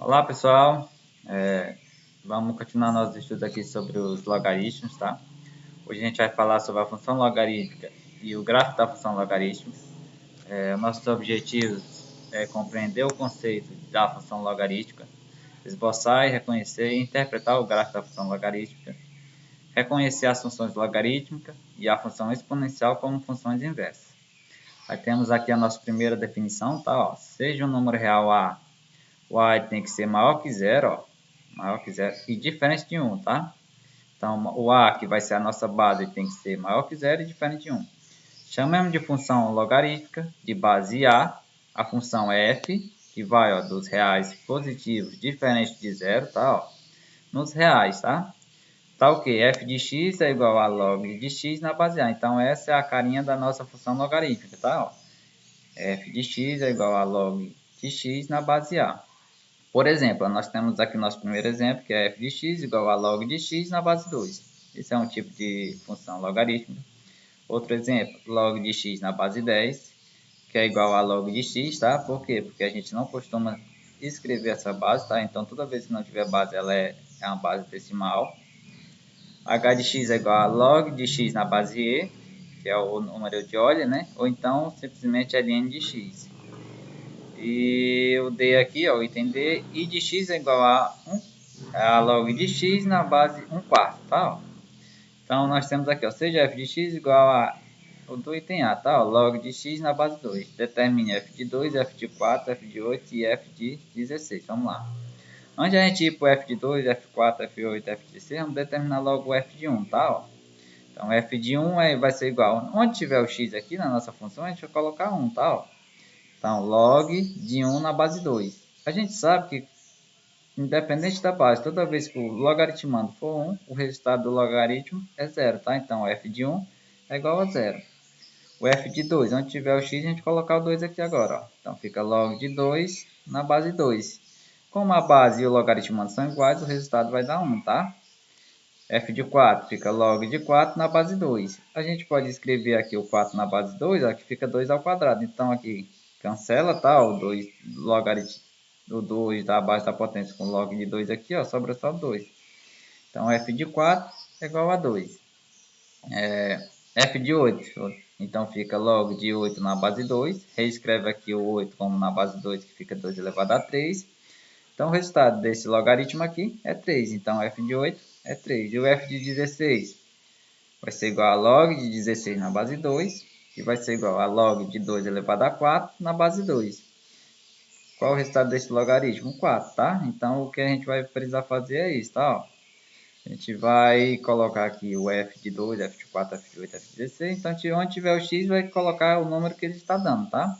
Olá pessoal, vamos continuar nossos estudos aqui sobre os logaritmos, tá? Hoje a gente vai falar sobre a função logarítmica e o gráfico da função logarítmica. Nossos objetivos é compreender o conceito da função logarítmica, esboçar e reconhecer e interpretar o gráfico da função logarítmica, reconhecer as funções logarítmicas e a função exponencial como funções inversas. Aí temos aqui a nossa primeira definição, tá? Ó, seja um número real A, o A tem que ser maior que zero, ó, maior que zero e diferente de 1, tá? Então, o A, que vai ser a nossa base, tem que ser maior que zero e diferente de 1. Chamamos de função logarítmica de base a função f, que vai ó, dos reais positivos diferente de zero, tá? Ó, nos reais, tá? Tá o que? F de x é igual a log de x na base A. Então, essa é a carinha da nossa função logarítmica, tá? Ó, f de x é igual a log de x na base A. Por exemplo, nós temos aqui o nosso primeiro exemplo, que é f de x igual a log de x na base 2. Esse é um tipo de função logarítmica. Outro exemplo, log de x na base 10, que é igual a log de x, tá? Por quê? Porque a gente não costuma escrever essa base, tá? Então, toda vez que não tiver base, ela é uma base decimal. H de x é igual a log de x na base e, que é o número de Euler, né? Ou então, simplesmente ln de x. E o D aqui, ó, o item D, I de x é igual a log de x na base 1 quarto, tá? Ó. Então, nós temos aqui, ó, seja f de x igual a o do item A, tá? Ó, log de x na base 2. Determine f de 2, f de 4, f de 8 e f de 16. Vamos lá. Antes de a gente ir para o f de 2, f4, f8, f de 16, vamos determinar logo o f de 1, tá? Ó. Então, f de 1 vai ser igual, onde tiver o x aqui na nossa função, a gente vai colocar 1, tá? Ó. Então, log de 1 na base 2. A gente sabe que, independente da base, toda vez que o logaritmando for 1, o resultado do logaritmo é zero, tá? Então, f de 1 é igual a zero. O f de 2, onde tiver o x, a gente colocar o 2 aqui agora, ó. Então, fica log de 2 na base 2. Como a base e o logaritmando são iguais, o resultado vai dar 1, tá? F de 4 fica log de 4 na base 2. A gente pode escrever aqui o 4 na base 2, ó, que fica 2 ao quadrado. Então, aqui cancela, tá? O 2 logaritmo do 2 da base da potência com log de 2 aqui, ó, sobra só 2. Então, f de 4 é igual a 2. F de 8, então fica log de 8 na base 2. Reescreve aqui o 8 como na base 2, que fica 2 elevado a 3. Então, o resultado desse logaritmo aqui é 3. Então, f de 8 é 3. E o f de 16 vai ser igual a log de 16 na base 2. E vai ser igual a log de 2 elevado a 4 na base 2. Qual o resultado desse logaritmo? 4, tá? Então, o que a gente vai precisar fazer é isso, tá? Ó, a gente vai colocar aqui o f de 2, f de 4, f de 8, f de 16. Então, onde tiver o x, vai colocar o número que ele está dando, tá?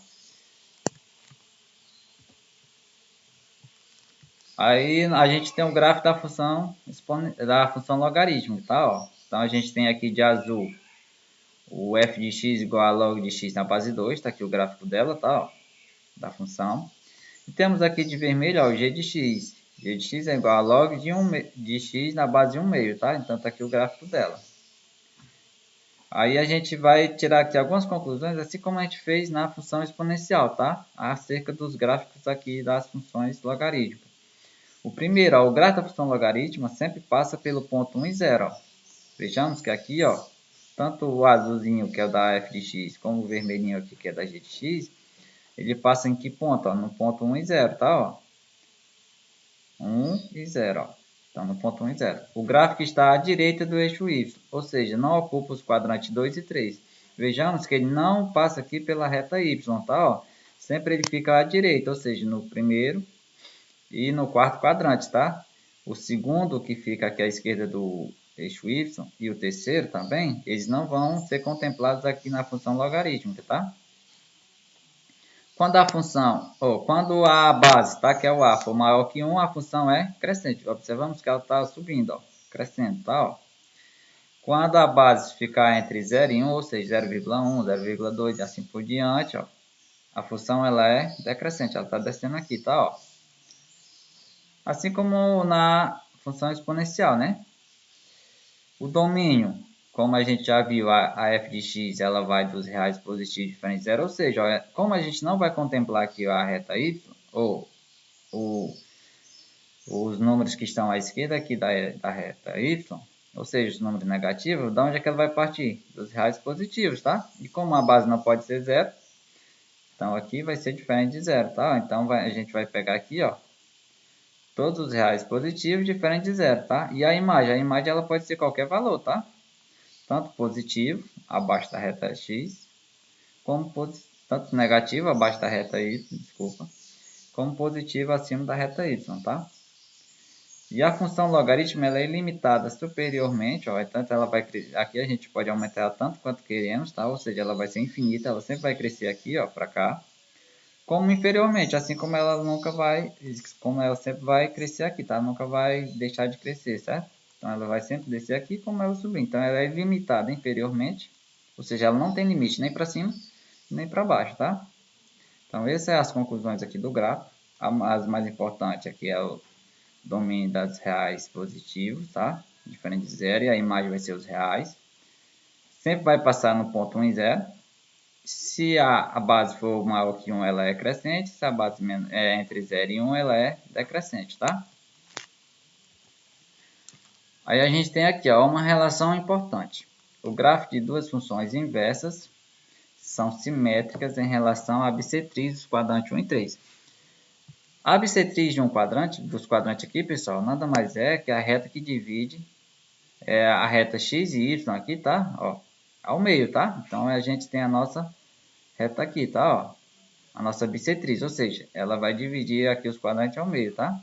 Aí a gente tem o gráfico da função logarítmica, tá? Ó. Então a gente tem aqui de azul o f de x igual a log de x na base 2, tá aqui o gráfico dela, tá? Ó, da função. E temos aqui de vermelho, ó, o g de x. G de x é igual a log de x na base 1 meio, tá? Então tá aqui o gráfico dela. Aí a gente vai tirar aqui algumas conclusões, assim como a gente fez na função exponencial, tá? Acerca dos gráficos aqui das funções logarítmicas. O primeiro, ó, o gráfico da função logarítmica sempre passa pelo ponto 1 e 0. Ó. Vejamos que aqui, ó, tanto o azulzinho, que é o da f de x, como o vermelhinho aqui, que é da g de x, ele passa em que ponto? Ó? No ponto 1 e 0, tá? Ó. 1 e 0. Ó. Então, no ponto 1 e 0. O gráfico está à direita do eixo y, ou seja, não ocupa os quadrantes 2 e 3. Vejamos que ele não passa aqui pela reta y, tá? Ó. Sempre ele fica à direita, ou seja, no primeiro e no quarto quadrante, tá? O segundo, que fica aqui à esquerda do eixo y, e o terceiro também, eles não vão ser contemplados aqui na função logarítmica, tá? Quando a função, ou quando a base, tá, que é o a, for maior que 1, a função é crescente. Observamos que ela está subindo, ó, crescendo, tá? Ó. Quando a base ficar entre 0 e 1, ou seja, 0,1, 0,2 e assim por diante, ó, a função ela é decrescente, ela está descendo aqui, tá? Ó. Assim como na função exponencial, né? O domínio, como a gente já viu, a f de x ela vai dos reais positivos diferentes de zero, ou seja, como a gente não vai contemplar aqui a reta y, ou números que estão à esquerda aqui da reta y, ou seja, os números negativos, de onde é que ela vai partir? Dos reais positivos, tá? E como a base não pode ser zero, então aqui vai ser diferente de zero, tá? Então a gente vai pegar aqui, ó, todos os reais positivos diferente de zero, tá? E a imagem ela pode ser qualquer valor, tá? Tanto positivo, abaixo da reta x, como tanto negativo, abaixo da reta y, desculpa, como positivo acima da reta y, tá? E a função logaritmo ela é ilimitada superiormente, ó, tanto ela vai aqui a gente pode aumentar ela tanto quanto queremos, tá? Ou seja, ela vai ser infinita, ela sempre vai crescer aqui, ó, para cá, como inferiormente, assim como ela nunca vai, como ela sempre vai crescer aqui, tá? Nunca vai deixar de crescer, certo? Então ela vai sempre descer aqui como ela subir. Então ela é ilimitada inferiormente, ou seja, ela não tem limite nem para cima nem para baixo, tá? Então essas são as conclusões aqui do gráfico. As mais importantes aqui é o domínio das reais positivos, tá? Diferente de zero, e a imagem vai ser os reais. Sempre vai passar no ponto 1 e 0. Se a base for maior que 1, ela é crescente. Se a base é entre 0 e 1, ela é decrescente, tá? Aí a gente tem aqui, ó, uma relação importante. O gráfico de duas funções inversas são simétricas em relação à bissetriz dos quadrantes 1 e 3. A bissetriz de um quadrante, dos quadrantes aqui, pessoal, nada mais é que a reta que divide a reta x e y aqui, tá? Ó, ao meio, tá? Então a gente tem a nossa reta aqui, tá? Ó, a nossa bissetriz, ou seja, ela vai dividir aqui os quadrantes ao meio, tá?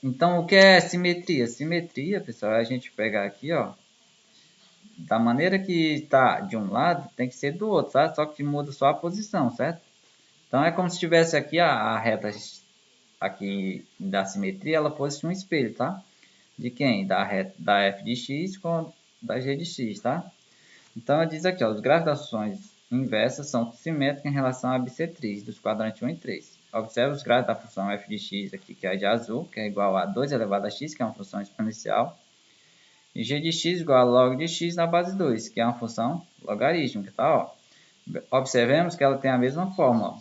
Então o que é simetria? Simetria, pessoal, é a gente pegar aqui, ó, da maneira que está de um lado, tem que ser do outro, tá? Só que muda só a posição, certo? Então é como se tivesse aqui a reta aqui da simetria, ela fosse um espelho, tá? De quem? Da reta da f de x com da g de x, tá? Então diz aqui, ó, os gráficos das funções inversas são simétricos em relação à bissetriz dos quadrantes 1 e 3. Observe os gráficos da função f de x aqui, que é de azul, que é igual a 2 elevado a x, que é uma função exponencial, e g de x igual a log de x na base 2, que é uma função logarítmica, tá? Ó, observemos que ela tem a mesma fórmula,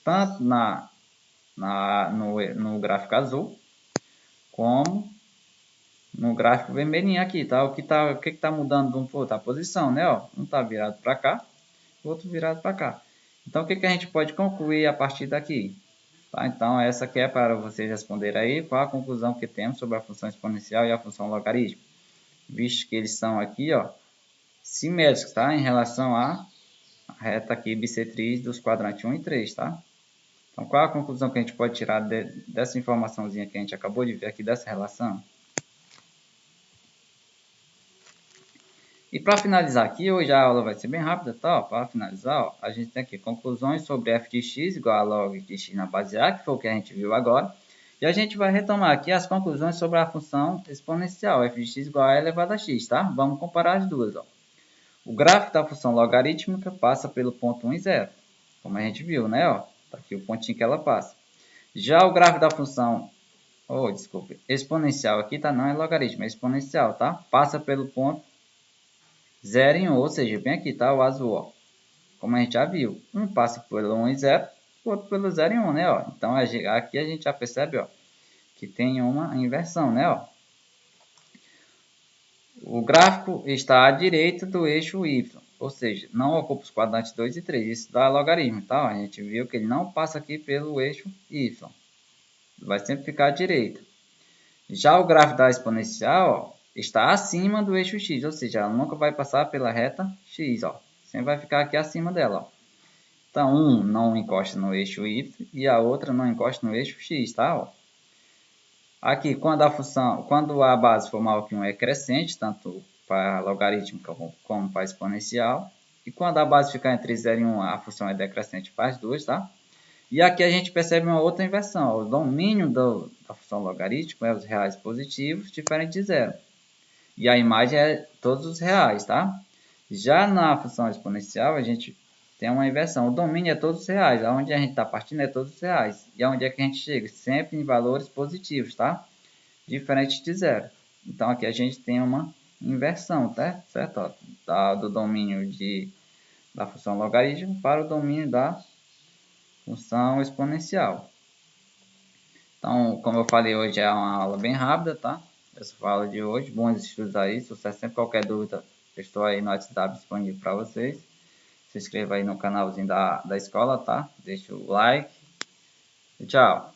tanto no gráfico azul, como no gráfico vermelhinho aqui, tá? O que tá mudando de um para o outro? A posição, né? Ó, um tá virado para cá, o outro virado para cá. Então, o que a gente pode concluir a partir daqui? Tá? Então, essa aqui é para vocês responderem aí qual a conclusão que temos sobre a função exponencial e a função logarítmica, visto que eles são aqui, ó, simétricos, tá? Em relação à reta aqui bissetriz dos quadrantes 1 e 3, tá? Então, qual a conclusão que a gente pode tirar dessa informaçãozinha que a gente acabou de ver aqui dessa relação? E para finalizar aqui, hoje a aula vai ser bem rápida, tá? Para finalizar, ó, a gente tem aqui conclusões sobre f de x igual a log de x na base a, que foi o que a gente viu agora. E a gente vai retomar aqui as conclusões sobre a função exponencial, f de x igual a elevado a x, tá? Vamos comparar as duas, ó. O gráfico da função logarítmica passa pelo ponto 1 e 0, como a gente viu, né? Ó, tá aqui o pontinho que ela passa. Já o gráfico da função, exponencial aqui, tá? Não é logaritmo, é exponencial, tá? Passa pelo ponto 0 e 1, ou seja, bem aqui, tá? O azul, ó. Como a gente já viu, um passa pelo 1 e 0, o outro pelo 0 e 1, né? Ó. Então, aqui a gente já percebe, ó, que tem uma inversão, né? Ó. O gráfico está à direita do eixo y, ou seja, não ocupa os quadrantes 2 e 3. Isso dá logaritmo, tá? A gente viu que ele não passa aqui pelo eixo y. Vai sempre ficar à direita. Já o gráfico da exponencial, ó, está acima do eixo x, ou seja, ela nunca vai passar pela reta x, ó. Sempre vai ficar aqui acima dela, ó. Então, um não encosta no eixo y e a outra não encosta no eixo x, tá? Ó. Aqui, quando a base for maior que 1 é crescente, tanto para logarítmica como para exponencial. E quando a base ficar entre 0 e 1, a função é decrescente para as duas, tá? E aqui a gente percebe uma outra inversão. Ó. O domínio da função logarítmica é os reais positivos, diferente de zero. E a imagem é todos os reais, tá? Já na função exponencial, a gente tem uma inversão. O domínio é todos os reais. Aonde a gente está partindo é todos os reais. E aonde é que a gente chega? Sempre em valores positivos, tá? Diferente de zero. Então, aqui a gente tem uma inversão, tá? Certo? Ó, do domínio da função logarítmica para o domínio da função exponencial. Então, como eu falei, hoje é uma aula bem rápida, tá? Essa foi a aula de hoje. Bons estudos aí. Sucesso. Sempre qualquer dúvida, eu estou aí no WhatsApp disponível para vocês. Se inscreva aí no canalzinho da escola, tá? Deixa o like. E tchau.